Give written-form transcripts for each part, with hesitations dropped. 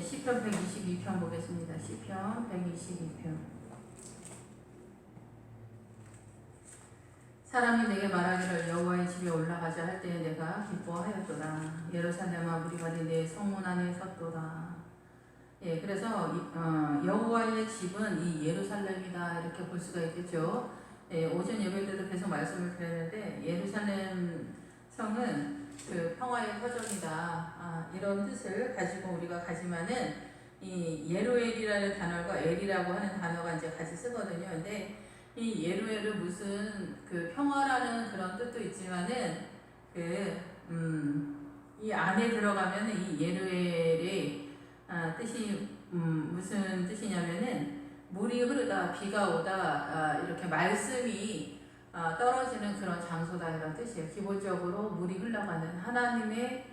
시편 122편 보겠습니다. 시편 122편. 사람이 내게 말하기를 여호와의 집에 올라가자 할 때에 내가 기뻐하였도다. 예루살렘아 무리가 내 성문 안에 섰도다. 예, 그래서 여호와의 집은 이 예루살렘이다 이렇게 볼 수가 있겠죠. 예, 오전 예배 때도 계속 말씀을 드렸는데 예루살렘 성은 그 평화의 터전이다. 이런 뜻을 가지고 우리가 가지만은 이 예루엘이라는 단어가 엘이라고 하는 단어가 이제 같이 쓰거든요. 근데 이 예루엘은 무슨 그 평화라는 그런 뜻도 있지만은 이 안에 들어가면 이 예루엘의 뜻이 무슨 뜻이냐면은 물이 흐르다, 비가 오다, 이렇게 말씀이 떨어지는 그런 장소다 이런 뜻이에요. 기본적으로 물이 흘러가는 하나님의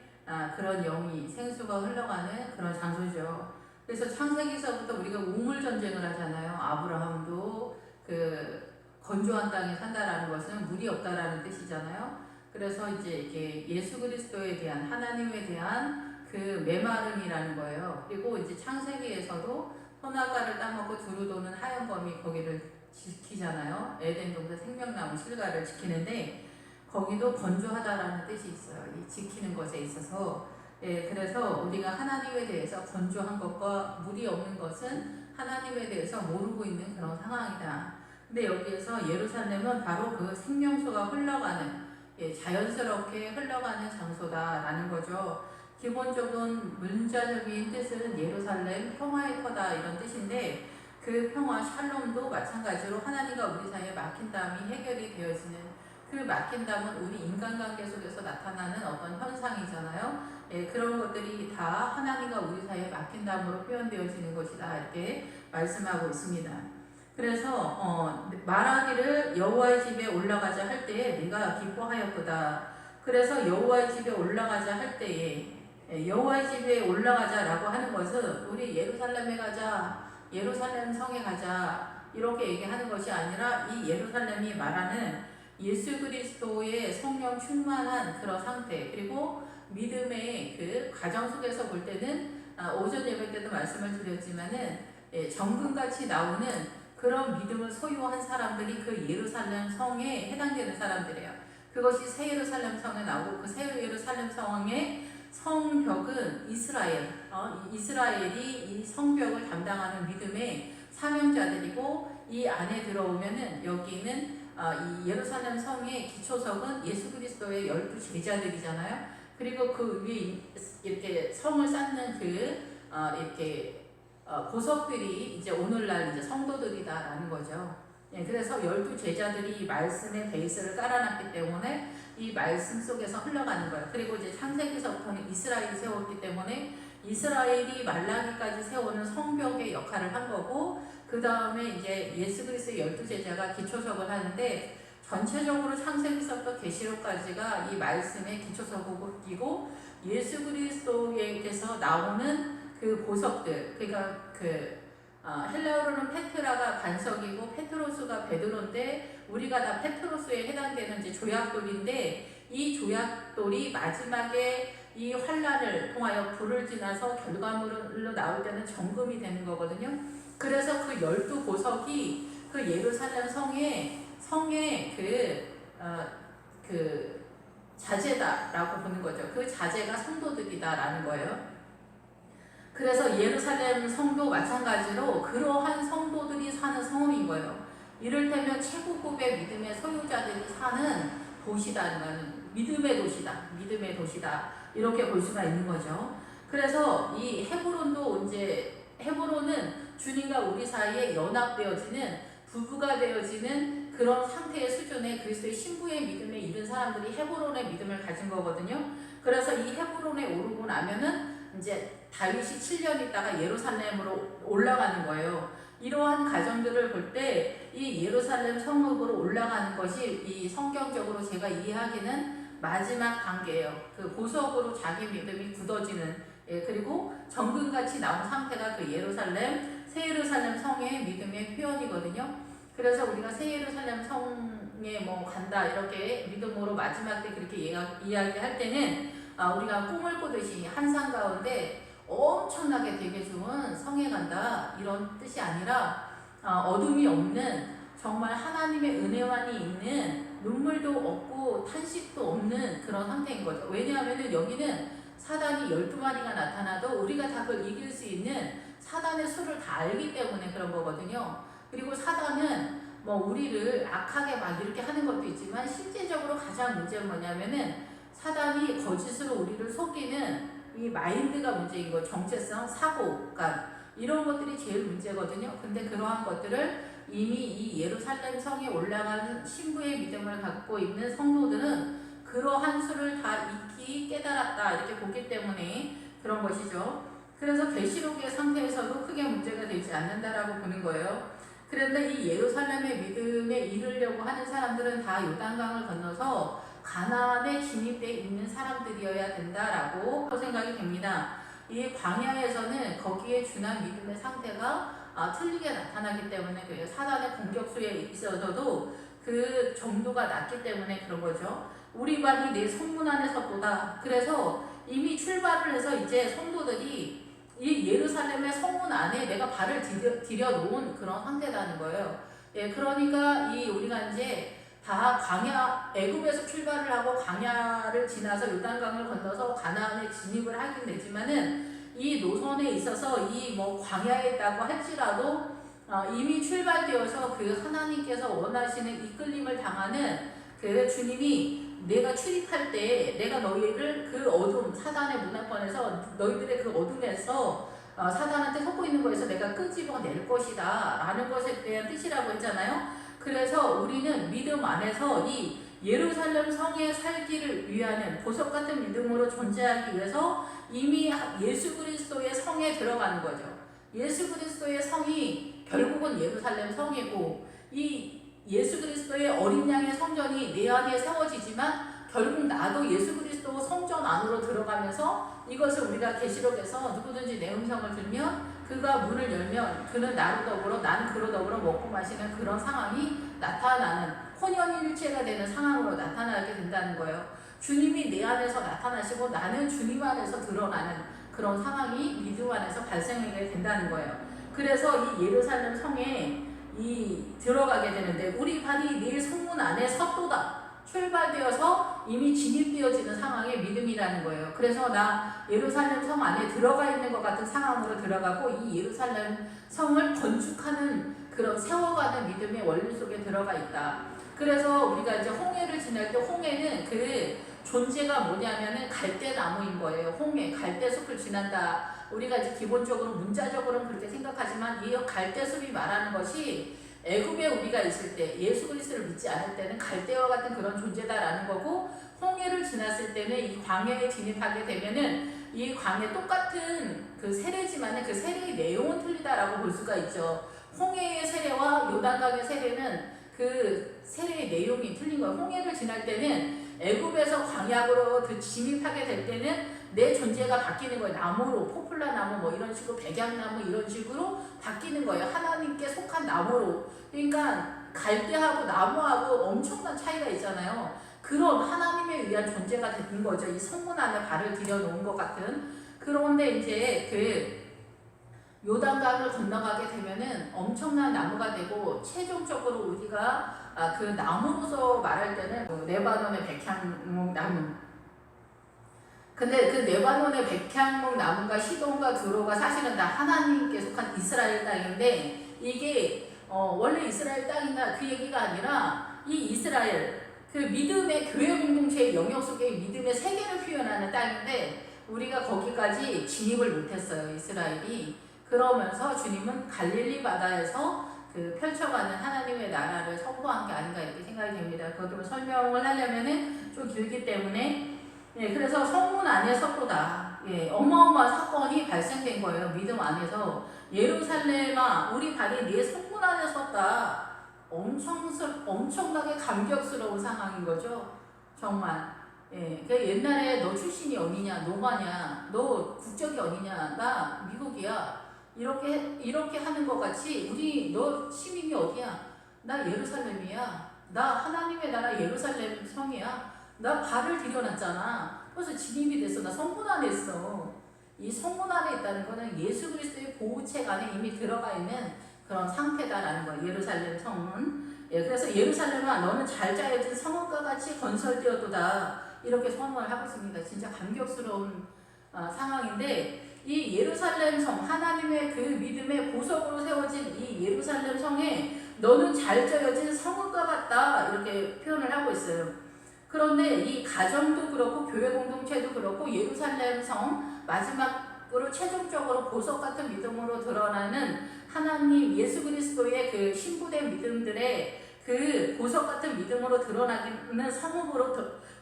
그런 영이 생수가 흘러가는 그런 장소죠. 그래서 창세기서부터 우리가 우물 전쟁을 하잖아요. 아브라함도 그 건조한 땅에 산다라는 것은 물이 없다라는 뜻이잖아요. 그래서 이제 이게 예수 그리스도에 대한 하나님에 대한 그 메마름이라는 거예요. 그리고 이제 창세기에서도 선악과를 따먹고 두루 도는 하얀 검이 거기를 지키잖아요. 에덴 동산 생명나무 실과를 지키는데 거기도 건조하다라는 뜻이 있어요. 이 지키는 것에 있어서. 예, 그래서 우리가 하나님에 대해서 건조한 것과 물이 없는 것은 하나님에 대해서 모르고 있는 그런 상황이다. 근데 여기에서 예루살렘은 바로 그 생명수가 흘러가는, 예, 자연스럽게 흘러가는 장소다라는 거죠. 기본적인 문자적인 뜻은 예루살렘 평화의 터다 이런 뜻인데 그 평화 샬롬도 마찬가지로 하나님과 우리 사이에 막힌담이 해결이 되어지는 그 막힌담은 우리 인간관계 속에서 나타나는 어떤 현상이잖아요. 예, 그런 것들이 다 하나님과 우리 사이에 막힌담으로 표현되어지는 것이다 이렇게 말씀하고 있습니다. 그래서 말하기를 여호와의 집에 올라가자 할 때에 네가 기뻐하였도다. 그래서 여호와의 집에 올라가자 할 때에 여호와의 집에 올라가자라고 하는 것은 우리 예루살렘에 가자, 예루살렘 성에 가자 이렇게 얘기하는 것이 아니라 이 예루살렘이 말하는 예수 그리스도의 성령 충만한 그런 상태, 그리고 믿음의 그 가정 속에서 볼 때는 오전 예배 때도 말씀을 드렸지만은 정금같이 나오는 그런 믿음을 소유한 사람들이 그 예루살렘 성에 해당되는 사람들이에요. 그것이 새 예루살렘 성에 나오고 그 새 예루살렘 성의 성벽은 이스라엘, 이스라엘이 이 성벽을 담당하는 믿음의 사명자들이고 이 안에 들어오면은 여기는 이 예루살렘 성의 기초석은 예수 그리스도의 12 제자들이잖아요. 그리고 그 위에 이렇게 성을 쌓는 이렇게 보석들이 이제 오늘날 이제 성도들이다라는 거죠. 예, 그래서 12 제자들이 이 말씀의 베이스를 깔아놨기 때문에 이 말씀 속에서 흘러가는 거예요. 그리고 이제 창세기서부터는 이스라엘이 세웠기 때문에 이스라엘이 말라기까지 세우는 성벽의 역할을 한 거고, 그 다음에 이제 예수 그리스도의 12 제자가 기초석을 하는데 전체적으로 창세기서부터 계시록까지가 이 말씀의 기초석이고 예수 그리스도에게서 나오는 그 보석들, 그러니까 헬라어로는 페트라가 반석이고 페트로스가 베드로인데 우리가 다 페트로스에 해당되는 이제 조약돌인데 이 조약돌이 마지막에 이 환란을 통하여 불을 지나서 결과물로 나올 때는 정금이 되는 거거든요. 그래서 그 12 보석이 그 예루살렘 성의 그 자제다라고 보는 거죠. 그 자제가 성도들이다라는 거예요. 그래서 예루살렘 성도 마찬가지로 그러한 성도들이 사는 성읍인 거예요. 이를테면 최고급의 믿음의 소유자들이 사는 도시다는 믿음의 도시다 이렇게 볼 수가 있는 거죠. 그래서 이 헤브론은 주님과 우리 사이에 연합되어지는 부부가 되어지는 그런 상태의 수준의 그리스도의 신부의 믿음에 이른 사람들이 헤브론의 믿음을 가진 거거든요. 그래서 이 헤브론에 오르고 나면은 이제 다윗이 7년 있다가 예루살렘으로 올라가는 거예요. 이러한 가정들을 볼 때 이 예루살렘 성읍으로 올라가는 것이 이 성경적으로 제가 이해하기는 마지막 단계예요. 그 보석으로 자기 믿음이 굳어지는, 그리고 정금같이 나온 상태가 그 새 예루살렘 성의 믿음의 표현이거든요. 그래서 우리가 새 예루살렘 성에 간다 이렇게 믿음으로 마지막 때 그렇게 이야기할 때는 우리가 꿈을 꾸듯이 한산 가운데 엄청나게 되게 좋은 성에 간다 이런 뜻이 아니라 어둠이 없는 정말 하나님의 은혜만이 있는 눈물도 없고 탄식도 없는 그런 상태인 거죠. 왜냐하면 여기는 사단이 12마리가 나타나도 우리가 다 그걸 이길 수 있는 사단의 수를 다 알기 때문에 그런 거거든요. 그리고 사단은 뭐 우리를 악하게 막 이렇게 하는 것도 있지만 실제적으로 가장 문제는 뭐냐면은 사단이 거짓으로 우리를 속이는 이 마인드가 문제인 거, 정체성, 사고감 이런 것들이 제일 문제거든요. 근데 그러한 것들을 이미 이 예루살렘 성에 올라간 신부의 믿음을 갖고 있는 성도들은 그러한 수를 다 익히 깨달았다 이렇게 보기 때문에 그런 것이죠. 그래서 계시록의 상태에서도 크게 문제가 되지 않는다라고 보는 거예요. 그런데 이 예루살렘의 믿음에 이르려고 하는 사람들은 다 요단강을 건너서 가나안에 진입되어 있는 사람들이어야 된다라고 생각이 됩니다. 이 광야에서는 거기에 준한 믿음의 상태가 틀리게 나타나기 때문에 그래요. 사단의 공격수에 있어서도 그 정도가 낮기 때문에 그런 거죠. 우리 발이 내 성문 안에 섰도다. 그래서 이미 출발을 해서 이제 성도들이 이 예루살렘의 성문 안에 내가 발을 들여놓은 그런 상태라는 거예요. 예, 그러니까 우리가 이제 다 광야, 애굽에서 출발을 하고 광야를 지나서 요단강을 건너서 가나안에 진입을 하긴 되지만은 이 노선에 있어서 이 뭐 광야에 있다고 할지라도 이미 출발되어서 그 하나님께서 원하시는 이끌림을 당하는 그 주님이 내가 출입할 때 내가 너희를 그 어둠 사단의 문화권에서 너희들의 그 어둠에서 사단한테 속고 있는 거에서 내가 끄집어낼 것이다 라는 것에 대한 뜻이라고 했잖아요. 그래서 우리는 믿음 안에서 이 예루살렘 성에 살기를 위하는 보석 같은 믿음으로 존재하기 위해서 이미 예수 그리스도의 성에 들어가는 거죠. 예수 그리스도의 성이 결국은 예루살렘 성이고 이 예수 그리스도의 어린 양의 성전이 내 안에 세워지지만 결국 나도 예수 그리스도 성전 안으로 들어가면서 이것을 우리가 계시록에서 누구든지 내 음성을 들면 그가 문을 열면 그는 나로 더불어 나는 그로 더불어 먹고 마시는 그런 상황이 나타나는 혼연일체가 되는 상황으로 나타나게 된다는 거예요. 주님이 내 안에서 나타나시고 나는 주님 안에서 드러나는 그런 상황이 믿음 안에서 발생하게 된다는 거예요. 그래서 이 예루살렘 성에 들어가게 되는데 우리 발이 네 성문 안에 섰도다. 출발되어서 이미 진입되어지는 상황의 믿음이라는 거예요. 그래서 나 예루살렘 성 안에 들어가 있는 것 같은 상황으로 들어가고 이 예루살렘 성을 건축하는 그런 세워가는 믿음의 원리 속에 들어가 있다. 그래서 우리가 이제 홍해를 지날 때 홍해는 그 존재가 뭐냐면은 갈대나무인 거예요. 홍해, 갈대숲을 지난다. 우리가 이제 기본적으로 문자적으로는 그렇게 생각하지만 이 갈대숲이 말하는 것이 애굽에 우리가 있을 때 예수 그리스도를 믿지 않을 때는 갈대와 같은 그런 존재다라는 거고 홍해를 지났을 때는 이 광야에 진입하게 되면은 이 광야 똑같은 그 세례지만은 그 세례의 내용은 틀리다라고 볼 수가 있죠. 홍해의 세례와 요단강의 세례는 그 세례의 내용이 틀린 거예요. 홍해를 지날 때는 애굽에서 광야로 진입하게 될 때는 내 존재가 바뀌는 거예요. 나무로, 포플라 나무 뭐 이런 식으로 백양나무 이런 식으로 바뀌는 거예요. 하나님께 속한 나무로. 그러니까 갈대하고 나무하고 엄청난 차이가 있잖아요. 그런 하나님에 의한 존재가 되는 거죠. 이 성문 안에 발을 들여놓은 것 같은. 그런데 이제 그 요단강을 건너가게 되면은 엄청난 나무가 되고 최종적으로 우리가 그 나무로서 말할 때는 그 레바논의 백향목 나무. 근데 그 레바논의 백향목 나무가 시돈과 두로가 사실은 다 하나님께 속한 이스라엘 땅인데 이게 원래 이스라엘 땅이나 그 얘기가 아니라 이 이스라엘 그 믿음의 교회 공동체의 영역 속에 믿음의 세계를 표현하는 땅인데 우리가 거기까지 진입을 못했어요. 이스라엘이. 그러면서 주님은 갈릴리 바다에서 그 펼쳐가는 하나님의 나라를 선포한 게 아닌가 이렇게 생각이 됩니다. 그것도 설명을 하려면은 좀 길기 때문에 그래서 성문 안에 섰도다. 어마어마한 사건이 발생된 거예요. 믿음 안에서. 예루살렘아 우리 발이 네 성문 안에 섰다. 엄청나게 감격스러운 상황인 거죠. 정말. 그 옛날에 너 출신이 어디냐, 노마냐, 너 국적이 어디냐, 나 미국이야. 이렇게 하는 것 같이 너 시민이 어디야? 나 예루살렘이야. 나 하나님의 나라 예루살렘 성이야. 나 발을 들여놨잖아. 그래서 진입이 됐어. 나 성문 안에 있어. 이 성문 안에 있다는 것은 예수 그리스도의 보호책 안에 이미 들어가 있는 그런 상태다라는 거예요. 예루살렘 성문. 예, 그래서 예루살렘아 너는 잘 짜여진 성읍과 같이 건설되었도다 이렇게 선언을 하고 있습니다. 진짜 감격스러운 상황인데 이 예루살렘 성 하나님의 그 믿음의 보석으로 세워진 이 예루살렘 성에 너는 잘 짜여진 성읍과 같다 이렇게 표현을 하고 있어요. 그런데 이 가정도 그렇고 교회 공동체도 그렇고 예루살렘 성 마지막으로 최종적으로 보석 같은 믿음으로 드러나는 하나님 예수 그리스도의 그 신부된 믿음들의 그 보석 같은 믿음으로 드러나는 성읍으로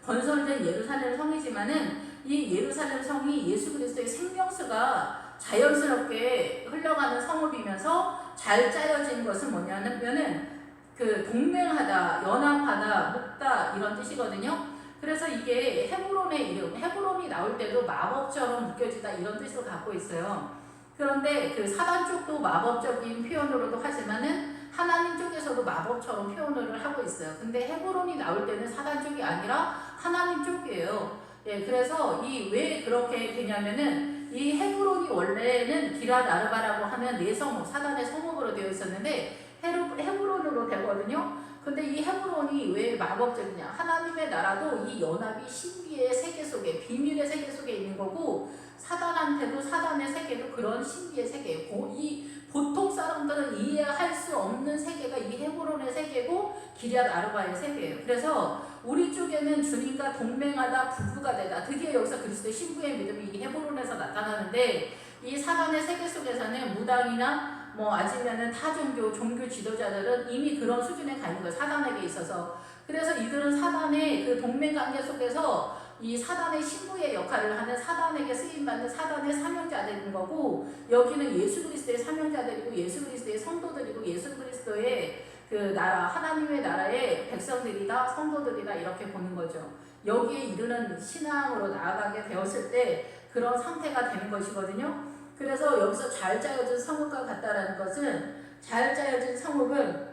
건설된 예루살렘 성이지만은 이 예루살렘 성이 예수 그리스도의 생명수가 자연스럽게 흘러가는 성읍이면서 잘 짜여진 것은 뭐냐면은 그 동맹하다, 연합하다, 묶다 이런 뜻이거든요. 그래서 이게 헤브론의 이름, 헤브론이 나올 때도 마법처럼 느껴지다 이런 뜻을 갖고 있어요. 그런데 그 사단 쪽도 마법적인 표현으로도 하지만은 하나님 쪽에서도 마법처럼 표현을 하고 있어요. 근데 헤브론이 나올 때는 사단 쪽이 아니라 하나님 쪽이에요. 예, 그래서 이 왜 그렇게 되냐면은 이 헤브론이 원래는 기랏 아르바라고 하는 네 성읍, 사단의 성읍으로 되어 있었는데 헤브론으로 되거든요. 근데 이 헤브론이 왜 마법적이냐? 하나님의 나라도 이 연합이 신비의 세계 속에, 비밀의 세계 속에 있는 거고, 사단한테도 사단의 세계도 그런 신비의 세계고, 이 보통 사람들은 이해할 수 없는 세계가 이 헤브론의 세계고 기럇 아르바의 세계예요. 그래서 우리 쪽에는 주님과 동맹하다, 부부가 되다. 드디어 여기서 그리스도의 신부의 믿음이 이 헤브론에서 나타나는데 이 사단의 세계 속에서는 무당이나 아니면은 타 종교 지도자들은 이미 그런 수준에 가 있는 거예요. 사단에게 있어서. 그래서 이들은 사단의 그 동맹 관계 속에서 이 사단의 신부의 역할을 하는 사단에게 쓰임받는 사단의 사명자들인 거고, 여기는 예수 그리스도의 사명자들이고 예수 그리스도의 성도들이고 예수 그리스도의 그 나라, 하나님의 나라의 백성들이다, 성도들이다 이렇게 보는 거죠. 여기에 이르는 신앙으로 나아가게 되었을 때 그런 상태가 되는 것이거든요. 그래서 여기서 잘 짜여진 성읍과 같다라는 것은, 잘 짜여진 성읍은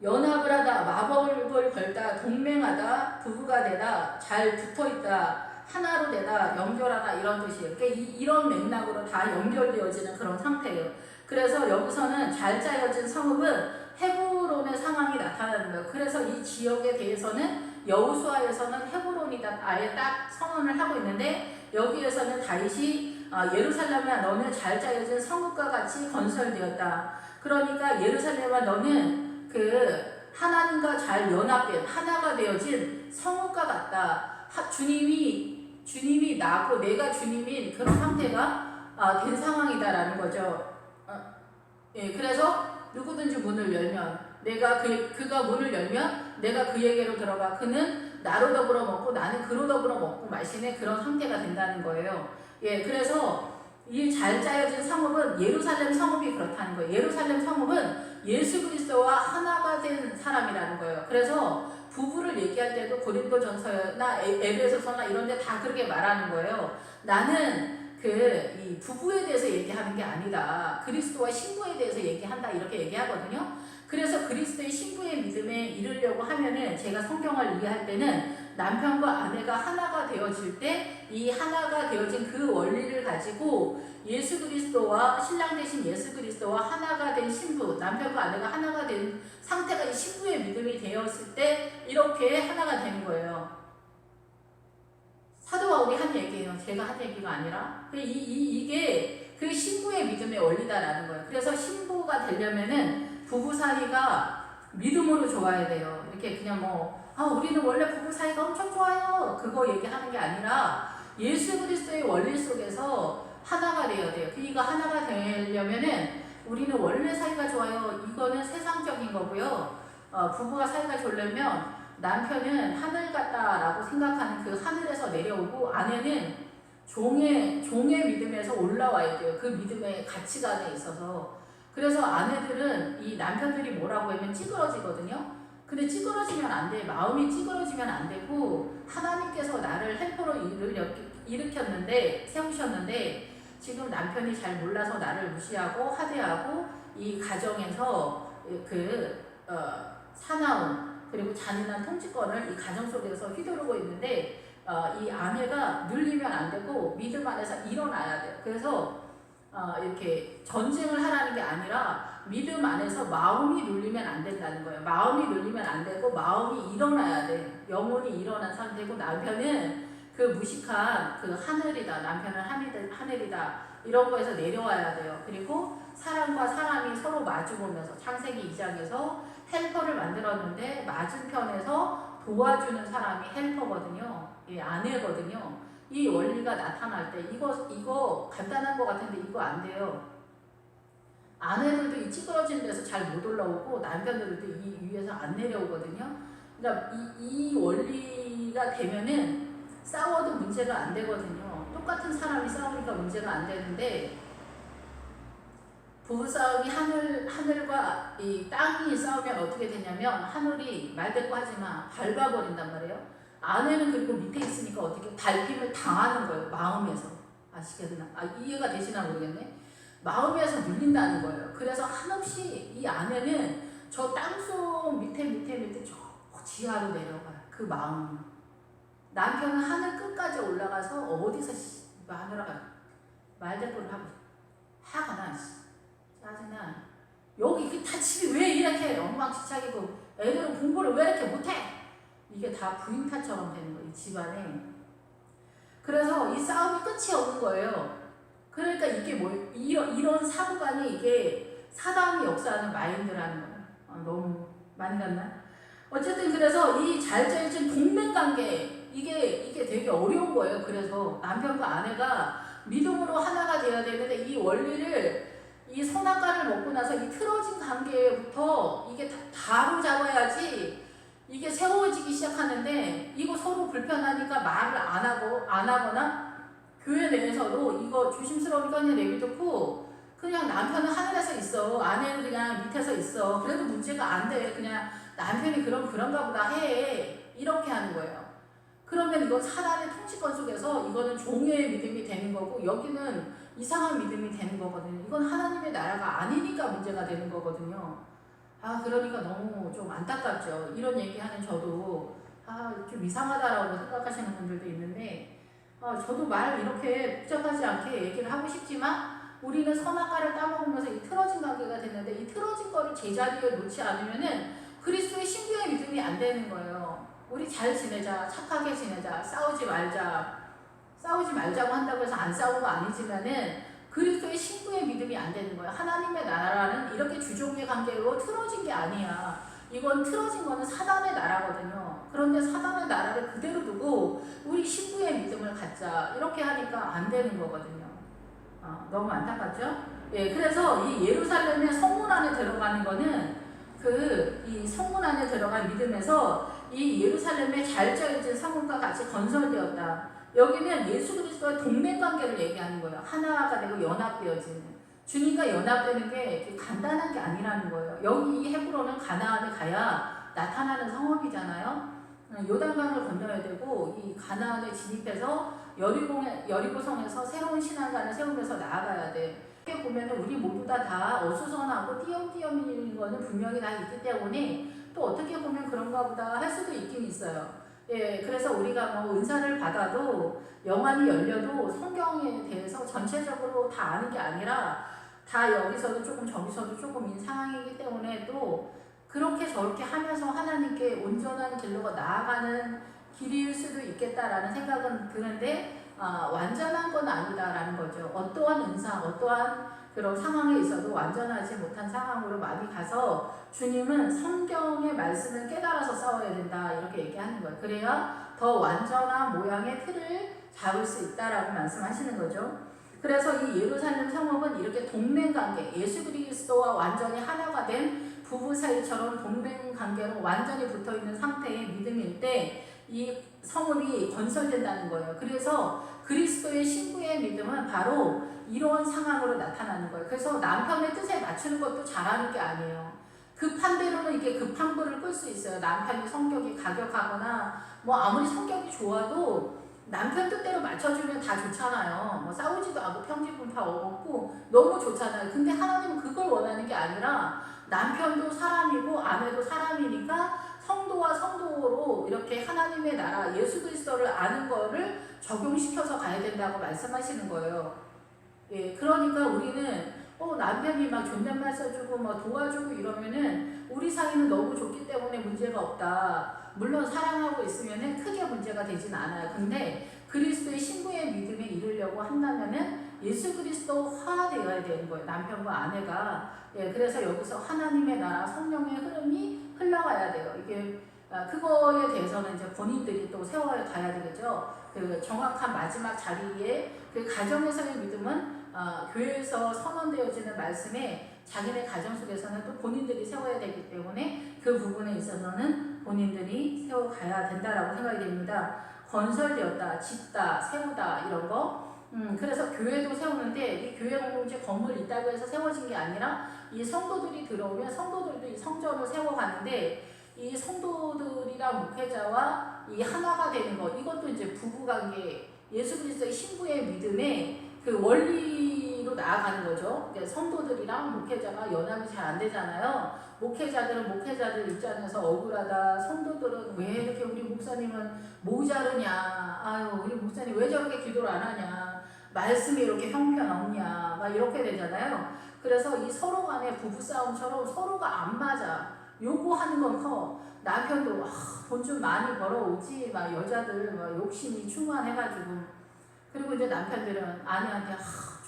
연합을 하다, 마법을 걸다, 동맹하다, 부부가 되다, 잘 붙어있다, 하나로 되다, 연결하다 이런 뜻이에요. 그러니까 이런 맥락으로 다 연결되어지는 그런 상태예요. 그래서 여기서는 잘 짜여진 성읍은 헤브론의 상황이 나타나는 거예요. 그래서 이 지역에 대해서는 여호수아에서는 헤브론이다 아예 딱 선언을 하고 있는데, 여기에서는 다윗이 예루살렘아 너는 잘 짜여진 성읍과 같이 건설되었다. 그러니까 예루살렘아 너는 그 하나님과 잘 연합된 하나가 되어진 성읍과 같다. 주님이 나고 내가 주님인 그런 상태가 된 상황이다라는 거죠. 예, 그래서 누구든지 문을 열면 그가 문을 열면 내가 그에게로 들어가 그는 나로 더불어 먹고 나는 그로 더불어 먹고 마시는 그런 상태가 된다는 거예요. 예, 그래서 이 잘 짜여진 성읍은 예루살렘 성읍이 그렇다는 거예요. 예루살렘 성읍은 예수 그리스도와 하나가 된 사람이라는 거예요. 그래서 부부를 얘기할 때도 고린도전서나 에베소서나 이런 데 다 그렇게 말하는 거예요. 나는 이 부부에 대해서 얘기하는 게 아니다. 그리스도와 신부에 대해서 얘기한다. 이렇게 얘기하거든요. 그래서 그리스도의 신부의 믿음에 이르려고 하면은 제가 성경을 이해할 때는 남편과 아내가 하나가 되어질 때 이 하나가 되어진 그 원리를 가지고 예수 그리스도와 신랑 되신 예수 그리스도와 하나가 된 신부, 남편과 아내가 하나가 된 상태가 이 신부의 믿음이 되었을 때 이렇게 하나가 되는 거예요. 사도 바울이 한 얘기예요. 제가 한 얘기가 아니라 이게 그 신부의 믿음의 원리다라는 거예요. 그래서 신부가 되려면은 부부 사이가 믿음으로 좋아야 돼요. 이렇게 그냥 우리는 원래 부부 사이가 엄청 좋아요. 그거 얘기하는 게 아니라 예수 그리스도의 원리 속에서 하나가 되어야 돼요. 그러니까 하나가 되려면은 우리는 원래 사이가 좋아요. 이거는 세상적인 거고요. 부부가 사이가 좋으려면 남편은 하늘 같다라고 생각하는 그 하늘에서 내려오고 아내는 종의 믿음에서 올라와야 돼요. 그 믿음의 가치관에 있어서. 그래서 아내들은 이 남편들이 뭐라고 하면 찌그러지거든요. 근데 찌그러지면 안 돼. 마음이 찌그러지면 안 되고 하나님께서 나를 헬퍼로 세우셨는데 지금 남편이 잘 몰라서 나를 무시하고 하대하고 이 가정에서 사나움 그리고 잔인한 통치권을 이 가정 속에서 휘두르고 있는데 이 아내가 눌리면 안 되고 믿음 안에서 일어나야 돼요. 그래서 이렇게 전쟁을 하라는 게 아니라 믿음 안에서 마음이 눌리면 안 된다는 거예요. 마음이 눌리면 안 되고 마음이 일어나야 돼. 영혼이 일어난 상태고 남편은 그 무식한 그 하늘이다. 남편은 하늘이다. 이런 거에서 내려와야 돼요. 그리고 사람과 사람이 서로 마주보면서 창세기 2장에서 헬퍼를 만들었는데 맞은편에서 도와주는 사람이 헬퍼거든요. 이 아내거든요. 이 원리가 나타날 때 이거 간단한 것 같은데 이거 안 돼요. 아내들도 이 찌그러진 데서 잘 못 올라오고 남편들도 이 위에서 안 내려오거든요. 그러니까 이 원리가 되면은 싸워도 문제가 안 되거든요. 똑같은 사람이 싸우니까 문제가 안 되는데 부부싸움이 하늘과 이 땅이 싸우면 어떻게 되냐면 하늘이 말대꾸 하지마 밟아버린단 말이에요. 아내는 그리고 밑에 있으니까 어떻게 밟힘을 당하는 거예요. 마음에서. 아시겠나? 이해가 되시나 모르겠네. 마음에서 눌린다는 거예요. 그래서 한없이 이 아내는 저 땅속 밑에 저 지하로 내려가요. 그 마음이. 남편은 하늘 끝까지 올라가서 어디서 하늘아가 말대꾸를 하고 하거나 짜증나. 여기 다 집이 왜 이렇게 엉망진창이고 애들은 공부를 왜 이렇게 못해? 이게 다 부인 탓처럼 되는 거예요. 이 집안에. 그래서 이 싸움이 끝이 없는 거예요. 그러니까 이게 이런 사고관이 이게 사단이 역사하는 마인드라는 거예요. 너무 많이 갔나? 어쨌든 그래서 이 잘 짜여진 동맹관계 이게 되게 어려운 거예요. 그래서 남편과 아내가 믿음으로 하나가 되어야 되는데 이 원리를 이 선악과를 먹고 나서 이 틀어진 관계부터 이게 바로 잡아야지 이게 세워지기 시작하는데 이거 서로 불편하니까 말을 안 하거나 교회 내에서도 이거 조심스러우니까 그냥 내비놓고 그냥 남편은 하늘에서 있어. 아내는 그냥 밑에서 있어. 그래도 문제가 안 돼. 그냥 남편이 그런가 보다 해. 이렇게 하는 거예요. 그러면 이건 사단의 통치권 속에서 이거는 종교의 믿음이 되는 거고 여기는 이상한 믿음이 되는 거거든요. 이건 하나님의 나라가 아니니까 문제가 되는 거거든요. 그러니까 너무 좀 안타깝죠. 이런 얘기하는 저도 좀 이상하다라고 생각하시는 분들도 있는데 저도 말 이렇게 복잡하지 않게 얘기를 하고 싶지만 우리는 선악과를 따먹으면서 이 틀어진 관계가 됐는데 이 틀어진 거를 제자리에 놓지 않으면은 그리스도의 신비의 믿음이 안 되는 거예요. 우리 잘 지내자, 착하게 지내자, 싸우지 말자고 한다고 해서 안 싸우는 거 아니지만은 그리스도의 신부의 믿음이 안 되는 거예요. 하나님의 나라는 이렇게 주종의 관계로 틀어진 게 아니야. 이건 틀어진 거는 사단의 나라거든요. 그런데 사단의 나라를 그대로 두고 우리 신부의 믿음을 갖자. 이렇게 하니까 안 되는 거거든요. 너무 안타깝죠? 예, 그래서 이 예루살렘의 성문 안에 들어가는 거는 이 성문 안에 들어간 믿음에서 이 예루살렘의 잘 짜여진 성문과 같이 건설되었다. 여기는 예수 그리스도의 동맹관계를 얘기하는 거예요. 하나가 되고 연합되어지는. 주님과 연합되는 게 간단한 게 아니라는 거예요. 여기 헤브론은 가나안에 가야 나타나는 성읍이잖아요. 요단강을 건너야 되고 이 가나안에 진입해서 여리고성에서 새로운 신앙관을 세우면서 나아가야 돼. 이렇게 보면 우리 모두 다 어수선하고 띄엄띄엄인 거는 분명히 다 있기 때문에 또 어떻게 보면 그런가 보다 할 수도 있긴 있어요. 예, 그래서 우리가 뭐 은사를 받아도 영안이 열려도 성경에 대해서 전체적으로 다 아는 게 아니라 다 여기서도 조금 저기서도 조금인 상황이기 때문에 또 그렇게 저렇게 하면서 하나님께 온전한 길로 나아가는 길일 수도 있겠다라는 생각은 드는데 완전한 건 아니다라는 거죠. 어떠한 은사, 어떠한 그런 상황에 있어도 완전하지 못한 상황으로 많이 가서 주님은 성경의 말씀을 깨달아서 싸워야 된다 이렇게 얘기하는 거예요. 그래야 더 완전한 모양의 틀을 잡을 수 있다라고 말씀하시는 거죠. 그래서 이 예루살렘 성읍은 이렇게 동맹관계, 예수 그리스도와 완전히 하나가 된 부부 사이처럼 동맹관계로 완전히 붙어있는 상태의 믿음일 때 이 성읍이 건설된다는 거예요. 그래서 그리스도의 신부의 믿음은 바로 이런 상황으로 나타나는 거예요. 그래서 남편의 뜻에 맞추는 것도 잘하는 게 아니에요. 급한 대로는 이게 급한 거를 끌 수 있어요. 남편이 성격이 가격하거나 뭐 아무리 성격이 좋아도 남편 뜻대로 맞춰주면 다 좋잖아요. 뭐 싸우지도 않고 평지분파 얻고 너무 좋잖아요. 근데 하나님은 그걸 원하는 게 아니라 남편도 사람이고 아내도 사람이니까 성도와 성도로 이렇게 하나님의 나라 예수 그리스도를 아는 거를 적용시켜서 가야 된다고 말씀하시는 거예요. 예, 그러니까 우리는 남편이 막 존댓말 써주고 막 도와주고 이러면은 우리 사이는 너무 좋기 때문에 문제가 없다. 물론 사랑하고 있으면은 크게 문제가 되진 않아요. 근데 그리스도의 신부의 믿음에 이르려고 한다면은 예수 그리스도화 되어야 되는 거예요. 남편과 아내가. 예, 그래서 여기서 하나님의 나라 성령의 흐름이 흘러가야 돼요. 이게 그거에 대해서는 이제 본인들이 또 세워가야 되겠죠. 그 정확한 마지막 자리에 그 가정에서의 믿음은 교회에서 선언되어지는 말씀에 자기네 가정 속에서는 또 본인들이 세워야 되기 때문에 그 부분에 있어서는 본인들이 세워가야 된다라고 생각이 됩니다. 건설되었다, 짓다, 세우다 이런 거. 그래서 교회도 세우는데 이 교회 공동체 건물 있다고 해서 세워진 게 아니라 이 성도들이 들어오면 성도들도 이 성전을 세워가는데 이 성도들이랑 목회자와 이 하나가 되는 거 이것도 이제 부부관계 예수 그리스도의 신부의 믿음에 그 원리로 나아가는 거죠. 그러니까 성도들이랑 목회자가 연합이 잘 안 되잖아요. 목회자들은 목회자들 입장에서 억울하다. 성도들은 왜 이렇게 우리 목사님은 모자르냐. 아유 우리 목사님 왜 저렇게 기도를 안 하냐. 말씀이 이렇게 형편없냐. 막 이렇게 되잖아요. 그래서 이 서로 간의 부부싸움처럼 서로가 안 맞아. 요구하는 건 커. 남편도 돈 좀 많이 벌어오지. 막 여자들 막 욕심이 충만해가지고. 그리고 이제 남편들은 아내한테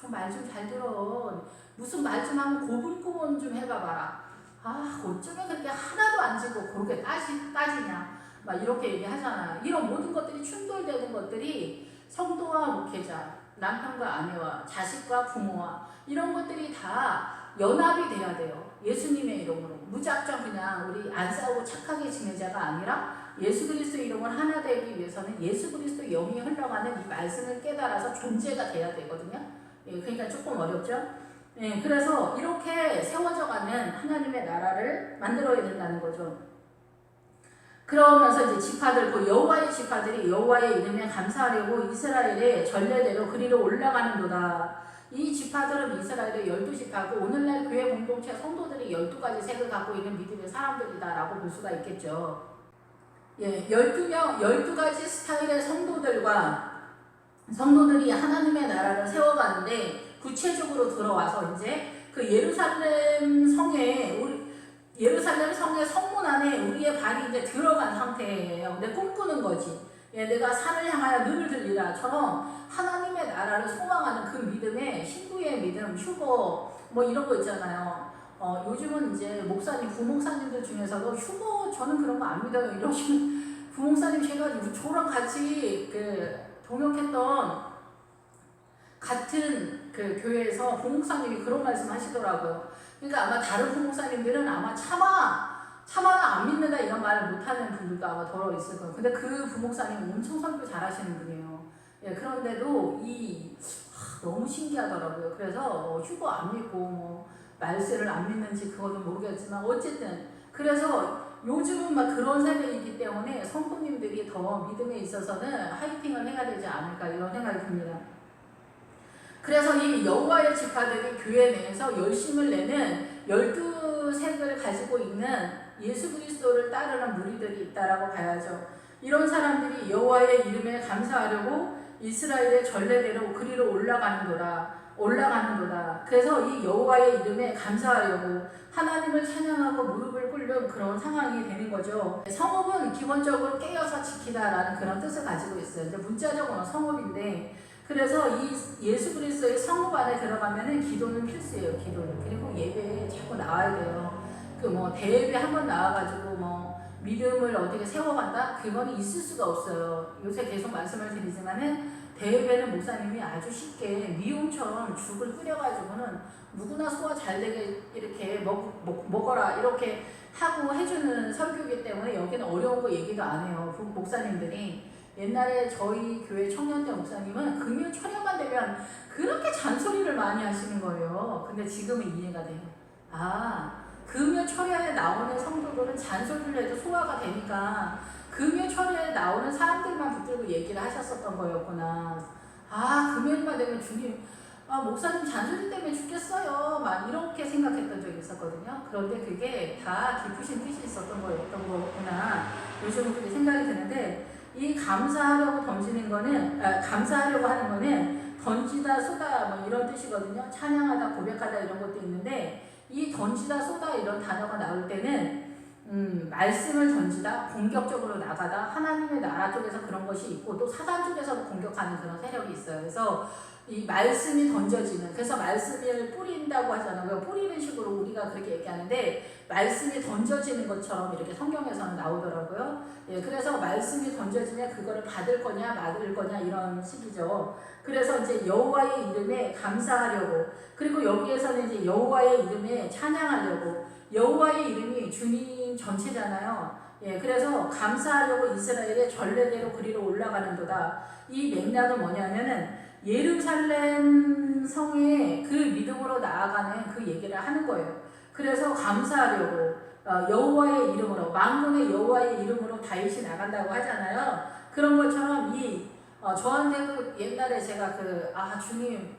좀 말 좀 잘 들어. 무슨 말 좀 하면 고분고분 좀 해봐봐라. 어쩌면 그렇게 하나도 안 지고 그렇게 따지냐. 막 이렇게 얘기하잖아. 이런 모든 것들이 충돌되는 것들이 성도와 목회자, 남편과 아내와 자식과 부모와 이런 것들이 다 연합이 돼야 돼요. 예수님의 이름으로. 무작정 그냥 우리 안 싸우고 착하게 지내자가 아니라 예수 그리스도 이름을 하나 되기 위해서는 예수 그리스도 영이 흘러가는 이 말씀을 깨달아서 존재가 돼야 되거든요. 예, 그러니까 조금 어렵죠. 예, 그래서 이렇게 세워져가는 하나님의 나라를 만들어야 된다는 거죠. 그러면서 이제 지파들, 그 여호와의 지파들이 여호와의 이름에 감사하려고 이스라엘의 전례대로 그리로 올라가는도다. 이 지파들은 이스라엘의 12지파고 오늘날 교회 공동체 성도들이 12가지 색을 갖고 있는 믿음의 사람들이다라고 볼 수가 있겠죠. 예, 12가지 스타일의 성도들이 하나님의 나라를 세워가는데 구체적으로 들어와서 이제 그 예루살렘 성의 성문 안에 우리의 발이 이제 들어간 상태예요. 근데 꿈꾸는 거지. 예, 내가 산을 향하여 눈을 들리라처럼 하나님의 나라를 소망하는 그 믿음에 신부의 믿음, 휴거 뭐 이런 거 있잖아요. 요즘은 이제 부목사님들 중에서도 휴거 저는 그런 거 안 믿어요. 이러시면 부목사님 제가 저랑 같이 그 동역했던 같은 그 교회에서 부목사님이 그런 말씀 하시더라고요. 그러니까 아마 다른 부목사님들은 아마 차마는 안 믿는다 이런 말을 못하는 분들도 아마 더러 있을 거예요. 근데 그 부목사님 엄청 설교 잘하시는 분이에요. 예, 그런데도 너무 신기하더라고요. 그래서 휴거 안 믿고 뭐 말세를 안 믿는지 그거는 모르겠지만 어쨌든 그래서 요즘은 막 그런 세대이기 때문에 성도님들이 더 믿음에 있어서는 화이팅을 해야 되지 않을까 이런 생각이 듭니다. 그래서 이 여호와의 지파들이 교회 내에서 열심을 내는 12색을 가지고 있는 예수 그리스도를 따르는 무리들이 있다라고 봐야죠. 이런 사람들이 여호와의 이름에 감사하려고 이스라엘의 전례대로 그리로 올라가는도다. 그래서 이 여호와의 이름에 감사하려고 하나님을 찬양하고 무릎을 꿇는 그런 상황이 되는 거죠. 성읍은 기본적으로 깨어서 지키다라는 그런 뜻을 가지고 있어요. 이제 문자적으로는 성읍인데 그래서 이 예수 그리스도의 성읍 안에 들어가면은 기도는 필수예요. 기도는. 그리고 예배에 자꾸 나와야 돼요. 그 뭐 대예배 한번 나와가지고 뭐 믿음을 어떻게 세워간다? 그거는 있을 수가 없어요. 요새 계속 말씀을 드리지만은 대예배는 목사님이 아주 쉽게 미움처럼 죽을 끓여가지고는 누구나 소화 잘 되게 이렇게 먹어라 이렇게 하고 해주는 설교이기 때문에 여기는 어려운 거 얘기도 안 해요. 목사님들이. 옛날에 저희 교회 청년대 목사님은 금요 철야만 되면 그렇게 잔소리를 많이 하시는 거예요. 근데 지금은 이해가 돼요. 금요 철야에 나오는 성도들은 잔소리를 해도 소화가 되니까 금요 철야에 나오는 사람들만 붙들고 얘기를 하셨었던 거였구나. 금요일만 되면 주님 목사님 잔소리 때문에 죽겠어요. 막 이렇게 생각했던 적이 있었거든요. 그런데 그게 다 깊으신 뜻이 있었던 거였던 거구나. 요즘은 그렇게 생각이 드는데, 이 감사하려고 던지는 거는, 감사하려고 하는 거는 던지다, 쏘다 뭐 이런 뜻이거든요. 찬양하다, 고백하다 이런 것도 있는데, 이 던지다, 쏘다 이런 단어가 나올 때는 말씀을 던지다, 공격적으로 나가다, 하나님의 나라 쪽에서 그런 것이 있고 또 사단 쪽에서 공격하는 그런 세력이 있어요. 그래서 이 말씀이 던져지는, 그래서 말씀을 뿌린다고 하잖아요. 뿌리는 식으로 우리가 그렇게 얘기하는데 말씀이 던져지는 것처럼 이렇게 성경에서는 나오더라고요. 예, 그래서 말씀이 던져지면 그거를 받을 거냐 막을 거냐 이런 식이죠. 그래서 이제 여호와의 이름에 감사하려고, 그리고 여기에서는 이제 여호와의 이름에 찬양하려고, 여호와의 이름이 주님 전체잖아요. 예, 그래서 감사하려고 이스라엘의 전례대로 그리로 올라가는도다. 이 맥락은 뭐냐면은 예루살렘 성에 그 믿음으로 나아가는 그 얘기를 하는 거예요. 그래서 감사하려고 여호와의 이름으로, 만군의 여호와의 이름으로 다윗이 나간다고 하잖아요. 그런 것처럼 저한테도 옛날에 제가 주님